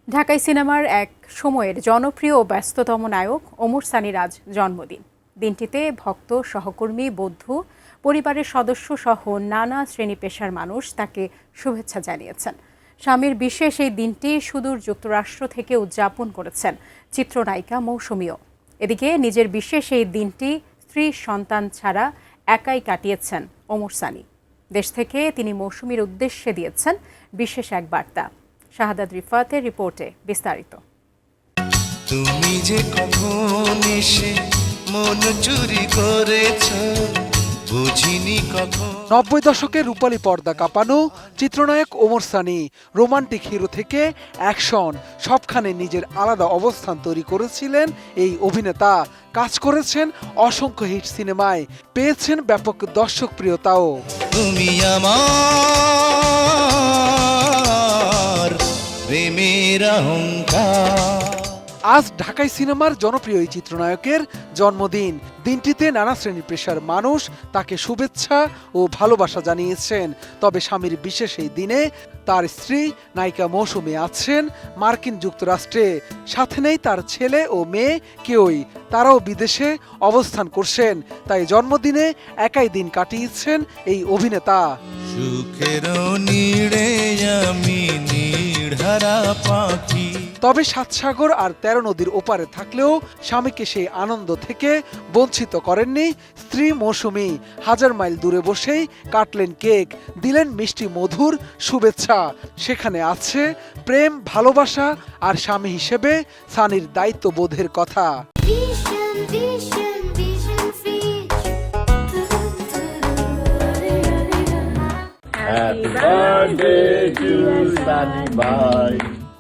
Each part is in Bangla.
ঢাকাই সিনেমার এক সময়ের জনপ্রিয় ও ব্যস্ততম নায়ক ওমর সানির আজ জন্মদিন। দিনটিতে ভক্ত, সহকর্মী, বন্ধু, পরিবারের সদস্য সহ নানা শ্রেণী পেশার মানুষ তাকে শুভেচ্ছা জানিয়েছেন। স্বামীর বিশেষ এই দিনটি সুদূর যুক্তরাষ্ট্র থেকে উদযাপন করেছেন চিত্রনায়িকা মৌসুমীও। এদিকে নিজের বিশেষ এই দিনটি স্ত্রী, সন্তান ছাড়া একাই কাটিয়েছেন ওমর সানি। দেশ থেকে তিনি মৌসুমীর উদ্দেশ্যে দিয়েছেন বিশেষ এক বার্তা। শাহাদাত রিফাতের রিপোর্টে বিস্তারিত। তুমি যে কখন এসে মন চুরি করেছো বুঝিনি কখন। 90 দশকের রূপালী পর্দা কাঁপানো চিত্রনায়ক ওমর সানি রোমান্টিক হিরো থেকে অ্যাকশন সবখানে নিজের আলাদা অবস্থান তৈরি করেছিলেন। এই অভিনেতা কাজ করেছেন অসংখ্য হিট সিনেমায়, পেয়েছেন ব্যাপক দর্শক প্রিয়তাও। তুমি আমার প্রেমের অহংকার। আজ ঢাকাই সিনেমার জনপ্রিয় এই চিত্রনায়কের জন্মদিন। দিনটিতে নানা শ্রেণী পেশার মানুষ তাকে শুভেচ্ছা ও ভালোবাসা জানিয়েছেন। তবে স্বামীর বিশেষ এই দিনে তার স্ত্রী নায়িকা মৌসুমী আছেন মার্কিন যুক্তরাষ্ট্রে, সাথে নেই তার ছেলে ও মেয়ে কেউই, তারাও বিদেশে অবস্থান করছেন। তাই জন্মদিনে একাই দিন কাটিয়েছেন এই অভিনেতা। সুখের নীড়ে আমি নীড়হারা পাখি। তবে ৭ সাগর আর ১৩ নদীর ওপারে থাকলেও স্বামীকে সেই আনন্দ থেকে বঞ্চিত করেননি স্ত্রী মৌসুমী। হাজার মাইল দূরে বসেই কাটলেন কেক, দিলেন মিষ্টি মধুর শুভেচ্ছা। সেখানে আছে প্রেম, ভালোবাসা আর স্বামী হিসেবে সানির দায়িত্ববোধের কথা। Happy birthday to Sunny Boy.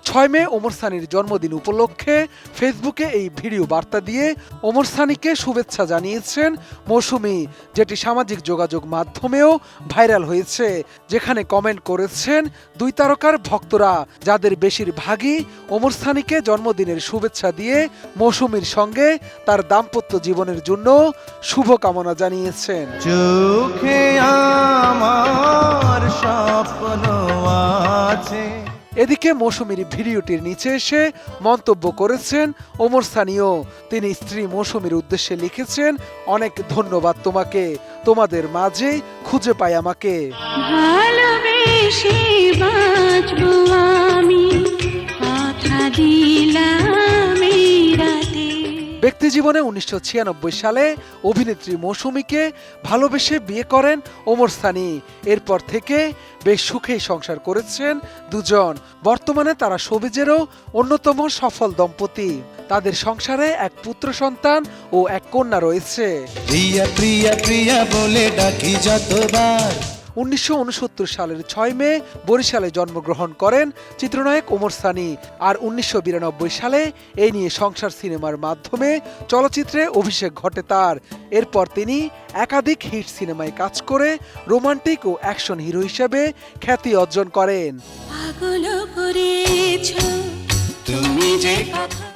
৬ মে ওমর সানির জন্মদিন উপলক্ষে ফেসবুকে এই ভিডিও বার্তা দিয়ে ওমর সানিকে শুভেচ্ছা জানিয়েছেন মৌসুমী, যেটি সামাজিক যোগাযোগ মাধ্যমেও ভাইরাল হয়েছে। যেখানে কমেন্ট করেছেন দুই তারকার ভক্তরা, যাদের বেশিরভাগই ওমর সানিকে জন্মদিনের শুভেচ্ছা দিয়ে মৌসুমীর সঙ্গে তার দাম্পত্য জীবনের জন্য শুভকামনা জানিয়েছেন। চোখে আমার স্বপ্ন আছে। এদিকে মৌসুমীর ভিডিওটির নিচে এসে মন্তব্য করেছেন ওমর সানিও। তিনি স্ত্রী মৌসুমীর উদ্দেশ্যে লিখেছেন, অনেক ধন্যবাদ তোমাকে, তোমাদের মাঝে খুঁজে পাই আমাকে। ভালোবেসে বাঁচবো আমি, কথা দিলাম এই রাতে। ব্যক্তিজীবনে 1996 সালে অভিনেত্রী মৌসুমীকে ভালোবেসে বিয়ে করেন ওমর সানি। এরপর থেকে বেশ সুখেই সংসার করেছেন দুজন। বর্তমানে তারা শোবিজেরও অন্যতম সফল দম্পতি। তাদের সংসারে এক পুত্র সন্তান ও এক কন্যা রয়েছে। প্রিয়া প্রিয়া প্রিয়া বলে ডাকি যতবার। 1969 সালের ৬ মে বরিশালে জন্মগ্রহণ করেন চিত্রনায়ক ওমর সানি। আর 1992 সালে এই নিয়ে সংসার সিনেমার মাধ্যমে চলচ্চিত্রে অভিষেক ঘটে তার। এরপর তিনি একাধিক হিট সিনেমায় কাজ করে রোমান্টিক ও অ্যাকশন হিরো হিসেবে খ্যাতি অর্জন করেন।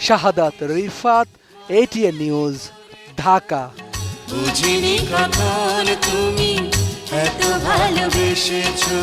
শাহাদাত রিফাত, ATN নিউজ, ঢাকা। বুঝিনি কখন তুমি এত ভালোবেসেছো।